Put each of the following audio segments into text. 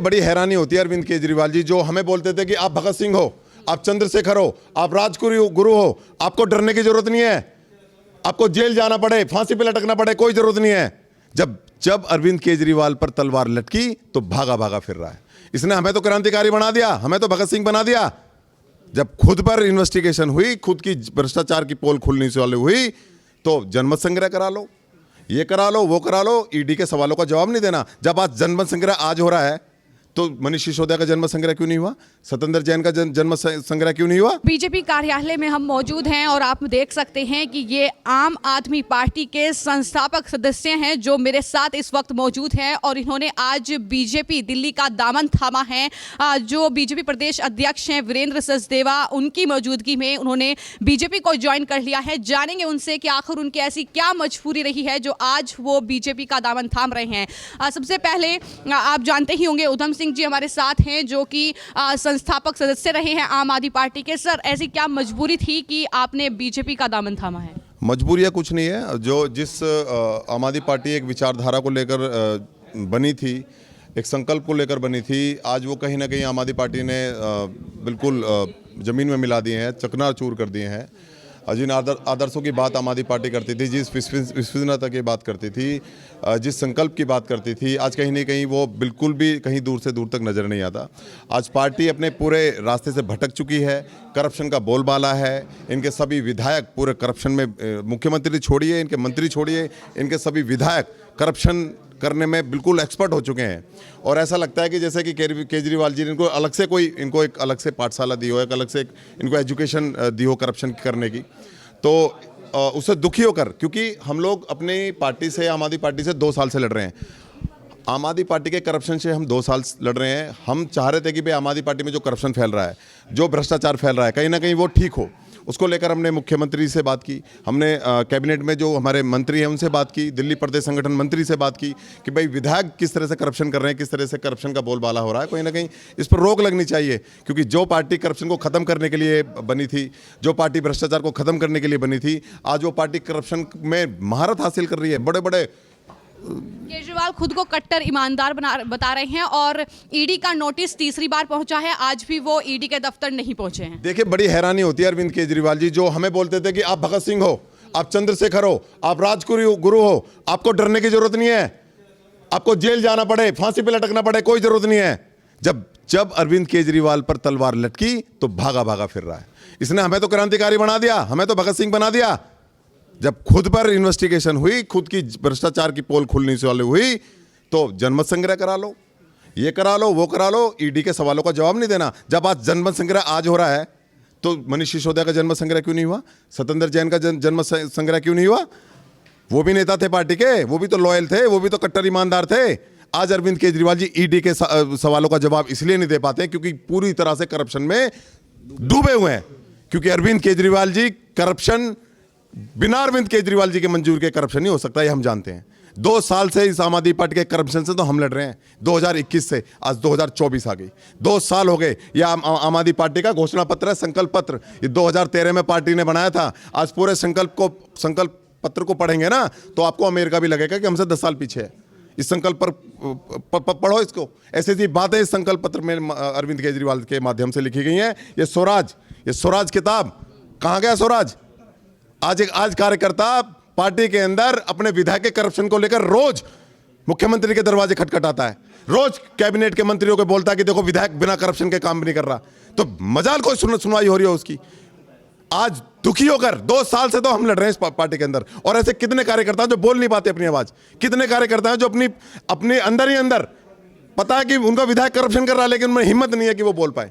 बड़ी हैरानी होती है अरविंद केजरीवाल जी, जो हमें बोलते थे कि आप भगत सिंह हो, आप चंद्रशेखर हो, आप राजगुरु गुरु हो, आपको डरने की जरूरत नहीं है, आपको जेल जाना पड़े, फांसी पे लटकना पड़े, कोई जरूरत नहीं है। जब जब अरविंद केजरीवाल पर तलवार लटकी तो भागा भागा फिर रहा है। इसने हमें तो क्रांतिकारी बना दिया, हमें तो भगत सिंह बना दिया। जब खुद पर इन्वेस्टिगेशन हुई, खुद की भ्रष्टाचार की पोल खुलने से वाली हुई, तो जनमत संग्रह करा लो, ये करा लो, वो करा लो, ईडी के सवालों का जवाब नहीं देना। जब आज जनमत संग्रह आज हो रहा है तो मनीष सिसोदिया का जन्म संग्रह क्यों नहीं हुआ? सत्येंद्र जैन का जन्म संग्रह क्यों नहीं हुआ? बीजेपी कार्यालय में हम मौजूद हैं और आप देख सकते हैं कि ये आम आदमी पार्टी के संस्थापक सदस्य हैं जो मेरे साथ इस वक्त मौजूद हैं और इन्होंने आज बीजेपी दिल्ली का दामन थामा है। जो बीजेपी प्रदेश अध्यक्ष हैं वीरेंद्र सचदेवा, उनकी मौजूदगी में उन्होंने बीजेपी को ज्वाइन कर लिया है। जानेंगे उनसे कि आखिर उनकी ऐसी क्या मजबूरी रही है जो आज वो बीजेपी का दामन थाम रहे हैं। सबसे पहले आप जानते ही होंगे उधम सिंह जी हमारे साथ हैं जो कि संस्थापक सदस्य रहे हैं आम आदमी पार्टी के। सर, ऐसी क्या मजबूरी थी कि आपने बीजेपी का दामन थामा है? मजबूरियाँ कुछ नहीं है। जिस आम आदमी पार्टी एक विचारधारा को लेकर बनी थी, एक संकल्प को लेकर बनी थी, आज वो कहीं ना कहीं आम आदमी पार्टी ने बिल्कुल ज़मीन में मिला दिए हैं, चकनाचूर कर दिए हैं। जिन आदर्शों की बात आम आदमी पार्टी करती थी, जिस विश्वसनीयता की बात करती थी, जिस संकल्प की बात करती थी, आज कहीं ना कहीं वो बिल्कुल भी कहीं दूर से दूर तक नज़र नहीं आता। आज पार्टी अपने पूरे रास्ते से भटक चुकी है। करप्शन का बोलबाला है। इनके सभी विधायक पूरे करप्शन में, मुख्यमंत्री छोड़िए, इनके मंत्री छोड़िए, इनके सभी विधायक करप्शन करने में बिल्कुल एक्सपर्ट हो चुके हैं। और ऐसा लगता है कि जैसे कि केजरीवाल जी ने इनको अलग से इनको एक अलग से पाठशाला दी हो, एक अलग से इनको एजुकेशन दी हो करप्शन करने की। तो उससे दुखी होकर, क्योंकि हम लोग अपनी पार्टी से, आम आदमी पार्टी से 2 साल से लड़ रहे हैं। आम आदमी पार्टी के करप्शन से हम 2 साल लड़ रहे हैं। हम चाह रहे थे कि भाई आम आदमी पार्टी में जो करप्शन फैल रहा है, जो भ्रष्टाचार फैल रहा है, कहीं ना कहीं वो ठीक हो। उसको लेकर हमने मुख्यमंत्री से बात की, हमने कैबिनेट में जो हमारे मंत्री हैं उनसे बात की, दिल्ली प्रदेश संगठन मंत्री से बात की कि भाई विधायक किस तरह से करप्शन कर रहे हैं, किस तरह से करप्शन का बोलबाला हो रहा है, कहीं ना कहीं इस पर रोक लगनी चाहिए। क्योंकि जो पार्टी करप्शन को ख़त्म करने के लिए बनी थी, जो पार्टी भ्रष्टाचार को ख़त्म करने के लिए बनी थी, आज वो पार्टी करप्शन में महारत हासिल कर रही है। बड़े बड़े केजरीवाल खुद को कट्टर ईमानदार बता रहे हैं और ईडी का नोटिस तीसरी बार पहुंचा है, आज भी वो ईडी के दफ्तर नहीं पहुंचे हैं। देखिए, बड़ी हैरानी होती है अरविंद केजरीवाल जी, जो हमें बोलते थे कि आप भगत सिंह हो, आप चंद्रशेखर हो, आप राजगुरु गुरु हो, आपको डरने की जरूरत नहीं है, आपको जेल जाना पड़े, फांसी पे लटकना पड़े, कोई जरूरत नहीं है। जब जब अरविंद केजरीवाल पर तलवार लटकी तो भागा भागा फिर रहा है। इसने हमें तो क्रांतिकारी बना दिया, हमें तो भगत सिंह बना दिया। जब खुद पर इन्वेस्टिगेशन हुई, खुद की भ्रष्टाचार की पोल खुलने से वाली हुई, तो जनमत संग्रह करा लो, ये करा लो, वो करा लो, ईडी के सवालों का जवाब नहीं देना। जब आज जनमत संग्रह आज हो रहा है तो मनीष सिसोदिया का जन्म संग्रह क्यों नहीं हुआ? सत्येंद्र जैन का जन्म संग्रह क्यों नहीं हुआ? वो भी नेता थे पार्टी के, वो भी तो लॉयल थे, वो भी तो कट्टर ईमानदार थे। आज अरविंद केजरीवाल जी ईडी के सवालों का जवाब इसलिए नहीं दे पाते क्योंकि पूरी तरह से करप्शन में डूबे हुए हैं। क्योंकि अरविंद केजरीवाल जी करप्शन, बिना अरविंद केजरीवाल जी के मंजूर के करप्शन नहीं हो सकता, ये हम जानते हैं। 2 साल से इस आम आदमी पार्टी के करप्शन से तो हम लड़ रहे हैं, 2021 से आज 2024 आ गई, 2 साल हो गए। यह आम आदमी पार्टी का घोषणा पत्र है, संकल्प पत्र, ये 2013 में पार्टी ने बनाया था। आज पूरे संकल्प पत्र को पढ़ेंगे ना तो आपको अमेरिका भी लगेगा कि हमसे 10 साल पीछे है। इस संकल्प पर पढ़ो इसको, ऐसी ऐसी बातें इस संकल्प पत्र में अरविंद केजरीवाल के माध्यम से लिखी गई हैं। ये स्वराज किताब, कहाँ गया स्वराज? आज कार्यकर्ता पार्टी के अंदर अपने विधायक के करप्शन को लेकर रोज मुख्यमंत्री के दरवाजे खटखटाता है, रोज कैबिनेट के मंत्रियों को बोलता है कि देखो विधायक बिना करप्शन के काम नहीं कर रहा। तो मजाल कोई सुनवाई हो रही है उसकी? आज दुखी होकर 2 साल से तो हम लड़ रहे हैं इस पार्टी के अंदर। और ऐसे कितने कार्यकर्ता जो बोल नहीं पाते अपनी आवाज, कितने कार्यकर्ता हैं जो अपने अंदर ही अंदर पता है कि उनका विधायक करप्शन कर रहा है, लेकिन उनमें हिम्मत नहीं है कि वो बोल पाए,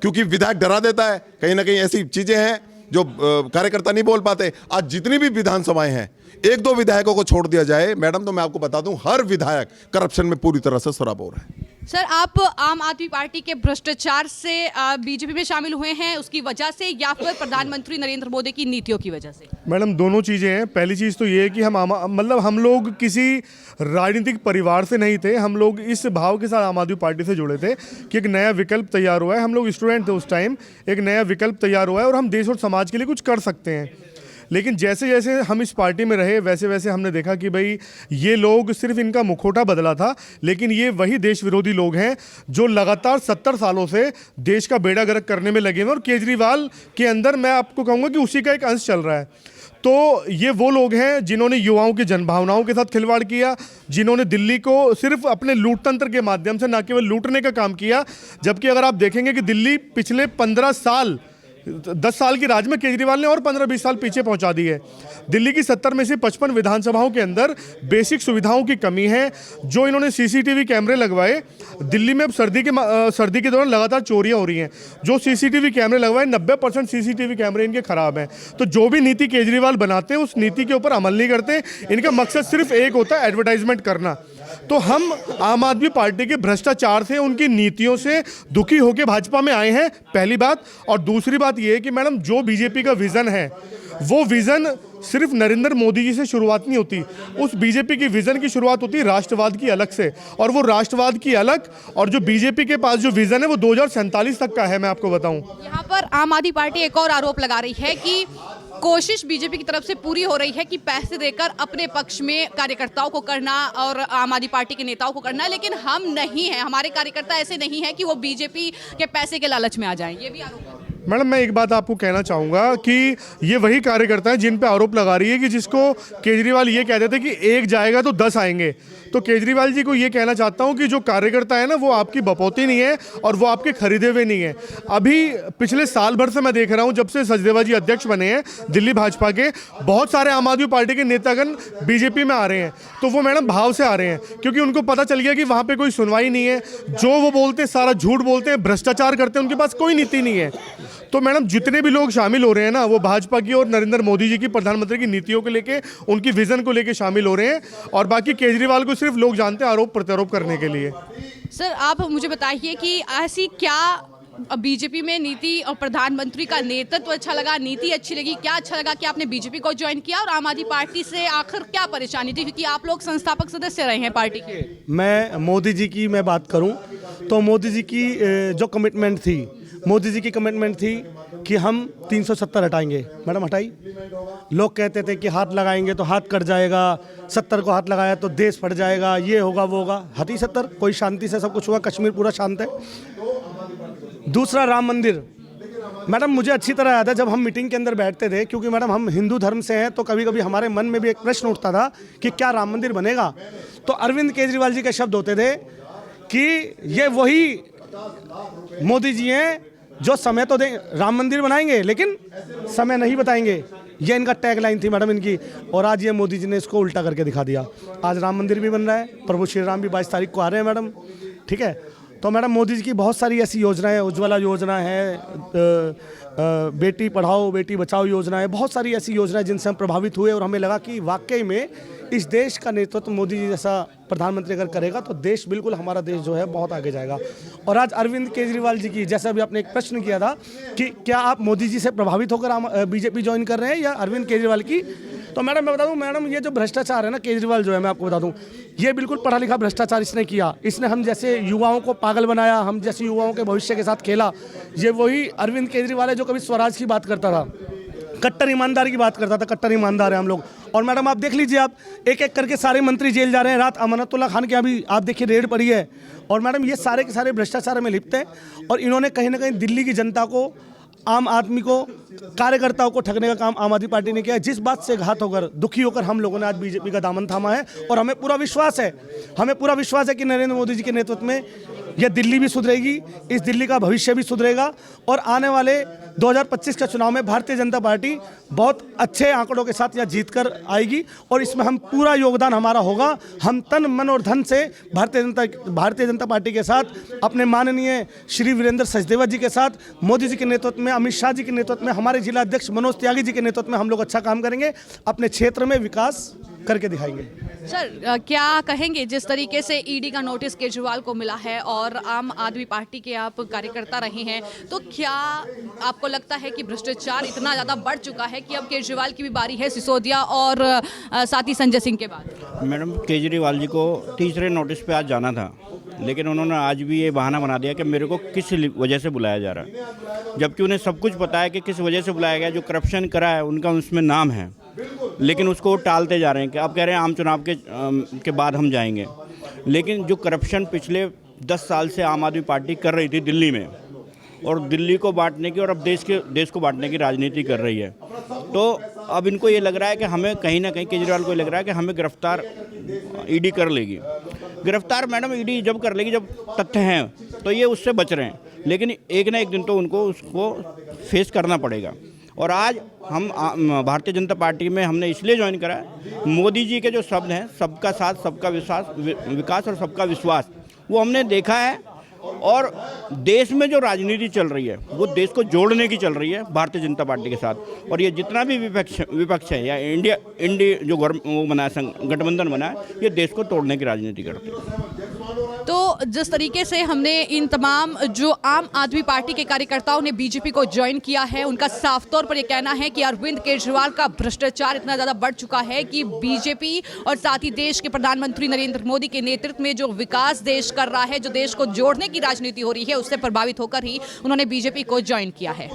क्योंकि विधायक डरा देता है। कहीं ना कहीं ऐसी चीजें हैं जो कार्यकर्ता नहीं बोल पाते। आज जितनी भी विधानसभाएं हैं, 1-2 विधायकों को छोड़ दिया जाए मैडम, तो मैं आपको बता दूं हर विधायक करप्शन में पूरी तरह से सराबोर है। सर, आप आम आदमी पार्टी के भ्रष्टाचार से बीजेपी में शामिल हुए हैं उसकी वजह से या फिर प्रधानमंत्री नरेंद्र मोदी की नीतियों की वजह से? मैडम, दोनों चीज़ें हैं। पहली चीज़ तो ये है कि हम लोग किसी राजनीतिक परिवार से नहीं थे। हम लोग इस भाव के साथ आम आदमी पार्टी से जुड़े थे कि एक नया विकल्प तैयार हुआ है। हम लोग स्टूडेंट थे उस टाइम, एक नया विकल्प तैयार हुआ है और हम देश और समाज के लिए कुछ कर सकते हैं। लेकिन जैसे जैसे हम इस पार्टी में रहे वैसे वैसे हमने देखा कि भाई ये लोग सिर्फ इनका मुखौटा बदला था, लेकिन ये वही देश विरोधी लोग हैं जो लगातार 70 सालों से देश का बेड़ा गर्क करने में लगे हैं। और केजरीवाल के अंदर मैं आपको कहूँगा कि उसी का एक अंश चल रहा है। तो ये वो लोग हैं जिन्होंने युवाओं की जनभावनाओं के साथ खिलवाड़ किया, जिन्होंने दिल्ली को सिर्फ अपने लूटतंत्र के माध्यम से, ना केवल लूटने का काम किया। जबकि अगर आप देखेंगे कि दिल्ली पिछले 15 साल 10 साल के राज में केजरीवाल ने और 15-20 साल पीछे पहुंचा दी है। दिल्ली की 70 में से 55 विधानसभाओं के अंदर बेसिक सुविधाओं की कमी है। जो इन्होंने सीसीटीवी कैमरे लगवाए, दिल्ली में अब सर्दी के दौरान लगातार चोरियां हो रही हैं। जो सीसीटीवी कैमरे लगवाए 90% सीसीटीवी कैमरे इनके खराब हैं। तो जो भी नीति केजरीवाल बनाते हैं उस नीति के ऊपर अमल नहीं करते। इनका मकसद सिर्फ एक होता है, एडवर्टाइजमेंट करना। तो हम आम आदमी पार्टी के भ्रष्टाचार से, उनकी नीतियों से दुखी होकर भाजपा में आए हैं, पहली बात। और दूसरी बात यह है कि मैडम जो बीजेपी का विजन है वो विजन सिर्फ नरेंद्र मोदी जी से शुरुआत नहीं होती। उस बीजेपी की विजन की शुरुआत होती है राष्ट्रवाद की अलग से, और वो राष्ट्रवाद की अलग और जो बीजेपी के पास जो विजन है वो 2047 तक का है। मैं आपको बताऊं, यहाँ पर आम आदमी पार्टी एक और आरोप लगा रही है कि कोशिश बीजेपी की तरफ से पूरी हो रही है कि पैसे देकर अपने पक्ष में कार्यकर्ताओं को करना और आम आदमी पार्टी के नेताओं को करना, लेकिन हम नहीं हैं, हमारे कार्यकर्ता ऐसे नहीं हैं कि वो बीजेपी के पैसे के लालच में आ जाएं। ये भी आरोप है। मैडम मैं एक बात आपको कहना चाहूँगा कि ये वही कार्यकर्ता हैं जिन पे आरोप लगा रही है कि जिसको केजरीवाल ये कहते थे कि एक जाएगा तो 10 आएंगे। तो केजरीवाल जी को ये कहना चाहता हूँ कि जो कार्यकर्ता है ना वो आपकी बपौती नहीं है और वो आपके खरीदे हुए नहीं है। अभी पिछले साल भर से मैं देख रहा हूँ, जब से सचदेवा जी अध्यक्ष बने हैं दिल्ली भाजपा के, बहुत सारे आम आदमी पार्टी के नेतागण बीजेपी में आ रहे हैं। तो वो मैडम भाव से आ रहे हैं क्योंकि उनको पता चल गया कि वहाँ पर कोई सुनवाई नहीं है। जो वो बोलते हैं सारा झूठ बोलते हैं, भ्रष्टाचार करते हैं, उनके पास कोई नीति नहीं है। तो मैडम जितने भी लोग शामिल हो रहे हैं ना वो भाजपा की और नरेंद्र मोदी जी की प्रधानमंत्री की नीतियों को लेके, उनकी विजन को लेके शामिल हो रहे हैं। और बाकी केजरीवाल को सिर्फ लोग जानते हैं आरोप प्रत्यारोप करने के लिए। सर आप मुझे बताइए कि ऐसी क्या बीजेपी में नीति और प्रधानमंत्री का नेतृत्व अच्छा लगा, नीति अच्छी लगी, क्या अच्छा लगा कि आपने बीजेपी को ज्वाइन किया, और आम आदमी पार्टी से आखिर क्या परेशानी थी, क्योंकि आप लोग संस्थापक सदस्य रहे हैं पार्टी के। मैं मोदी जी की मैं बात करूं तो मोदी जी की जो कमिटमेंट थी, मोदी जी की कमिटमेंट थी कि हम 370 हटाएंगे। मैडम हटाई। लोग कहते थे कि हाथ लगाएंगे तो हाथ कट जाएगा, 70 को हाथ लगाया तो देश फट जाएगा, ये होगा वो होगा। हटी 70, कोई शांति से सब कुछ हुआ, कश्मीर पूरा शांत है। दूसरा राम मंदिर, मैडम मुझे अच्छी तरह याद है जब हम मीटिंग के अंदर बैठते थे, क्योंकि मैडम हम हिंदू धर्म से हैं तो कभी कभी हमारे मन में भी एक प्रश्न उठता था कि क्या राम मंदिर बनेगा। तो अरविंद केजरीवाल जी के शब्द होते थे कि ये वही मोदी जी हैं जो समय तो दें, राम मंदिर बनाएंगे लेकिन समय नहीं बताएंगे। ये इनका टैगलाइन थी मैडम इनकी। और आज ये मोदी जी ने इसको उल्टा करके दिखा दिया। आज राम मंदिर भी बन रहा है, प्रभु श्री राम भी 22 तारीख को आ रहे हैं मैडम, ठीक है। तो मैडम मोदी जी की बहुत सारी ऐसी योजनाएं, उज्ज्वला योजना है, बेटी पढ़ाओ बेटी बचाओ योजना है, बहुत सारी ऐसी योजनाएं जिनसे हम प्रभावित हुए और हमें लगा कि वाकई में इस देश का नेतृत्व मोदी जी जैसा प्रधानमंत्री अगर करेगा तो देश, बिल्कुल हमारा देश जो है बहुत आगे जाएगा। और आज अरविंद केजरीवाल जी की, जैसे अभी आपने एक प्रश्न किया था कि क्या आप मोदी जी से प्रभावित होकर बीजेपी ज्वाइन कर रहे हैं या अरविंद केजरीवाल की, तो मैडम मैं बता दूं, मैडम ये जो भ्रष्टाचार है ना, केजरीवाल जो है, मैं आपको बता दूं, ये बिल्कुल पढ़ा लिखा भ्रष्टाचार इसने किया। इसने हम जैसे युवाओं को पागल बनाया, हम जैसे युवाओं के भविष्य के साथ खेला। ये वही अरविंद केजरीवाल है जो कभी स्वराज की बात करता था, कट्टर ईमानदार की बात करता था, कट्टर ईमानदार है हम लोग। और मैडम आप देख लीजिए, आप एक एक करके सारे मंत्री जेल जा रहे हैं। रात अमानतुल्लाह खान के अभी आप देखिए रेड पड़ी है। और मैडम ये सारे के सारे भ्रष्टाचार में लिप्त हैं और इन्होंने कहीं ना कहीं दिल्ली की जनता को, आम आदमी को, कार्यकर्ताओं को ठगने का काम आम आदमी पार्टी ने किया है। जिस बात से घात होकर, दुखी होकर हम लोगों ने आज बीजेपी का दामन थामा है। और हमें पूरा विश्वास है कि नरेंद्र मोदी जी के नेतृत्व में यह दिल्ली भी सुधरेगी, इस दिल्ली का भविष्य भी सुधरेगा और आने वाले 2025 के चुनाव में भारतीय जनता पार्टी बहुत अच्छे आंकड़ों के साथ यह जीत कर आएगी। और इसमें हम पूरा योगदान हमारा होगा। हम तन मन और धन से भारतीय जनता पार्टी के साथ, अपने माननीय श्री वीरेंद्र सचदेवा जी के साथ, मोदी जी के नेतृत्व में, अमित शाह जी के नेतृत्व में, हमारे जिला अध्यक्ष मनोज त्यागी जी के नेतृत्व में हम लोग अच्छा काम करेंगे, अपने क्षेत्र में विकास करके दिखाएंगे। सर क्या कहेंगे, जिस तरीके से ईडी का नोटिस केजरीवाल को मिला है और आम आदमी पार्टी के आप कार्यकर्ता रहे हैं, तो क्या आपको लगता है कि भ्रष्टाचार इतना ज़्यादा बढ़ चुका है कि अब केजरीवाल की भी बारी है, सिसोदिया और साथ ही संजय सिंह के बाद? मैडम केजरीवाल जी को तीसरे नोटिस पे आज जाना था, लेकिन उन्होंने आज भी ये बहाना बना दिया कि मेरे को किस वजह से बुलाया जा रहा है, जबकि उन्हें सब कुछ पता है कि किस वजह से बुलाया गया। जो करप्शन करा है उनका उसमें नाम है, लेकिन उसको वो टालते जा रहे हैं कि अब कह रहे हैं आम चुनाव के बाद हम जाएंगे। लेकिन जो करप्शन पिछले 10 साल से आम आदमी पार्टी कर रही थी दिल्ली में, और दिल्ली को बांटने की और अब देश को बांटने की राजनीति कर रही है, तो अब इनको ये लग रहा है कि हमें कहीं ना कहीं, केजरीवाल को ये लग रहा है कि हमें गिरफ्तार ईडी कर लेगी। गिरफ्तार मैडम ईडी जब कर लेगी जब तथ्य हैं, तो ये उससे बच रहे हैं, लेकिन एक ना एक दिन तो उनको उसको फेस करना पड़ेगा। और आज हम भारतीय जनता पार्टी में हमने इसलिए ज्वाइन करा है, मोदी जी के जो शब्द हैं, सबका साथ, सबका विकास और सबका विश्वास, वो हमने देखा है। और देश में जो राजनीति चल रही है वो देश को जोड़ने की चल रही है भारतीय जनता पार्टी के साथ। और ये जितना भी विपक्ष है या इंडिया जो वो बना है, गठबंधन बना है, ये देश को तोड़ने की राजनीति करते हैं। तो जिस तरीके से हमने इन तमाम जो आम आदमी पार्टी के कार्यकर्ताओं ने बीजेपी को ज्वाइन किया है, उनका साफ तौर पर यह कहना है कि अरविंद केजरीवाल का भ्रष्टाचार इतना ज़्यादा बढ़ चुका है कि बीजेपी और साथ ही देश के प्रधानमंत्री नरेंद्र मोदी के नेतृत्व में जो विकास देश कर रहा है, जो देश को जोड़ने की राजनीति हो रही है, उससे प्रभावित होकर ही उन्होंने बीजेपी को ज्वाइन किया है।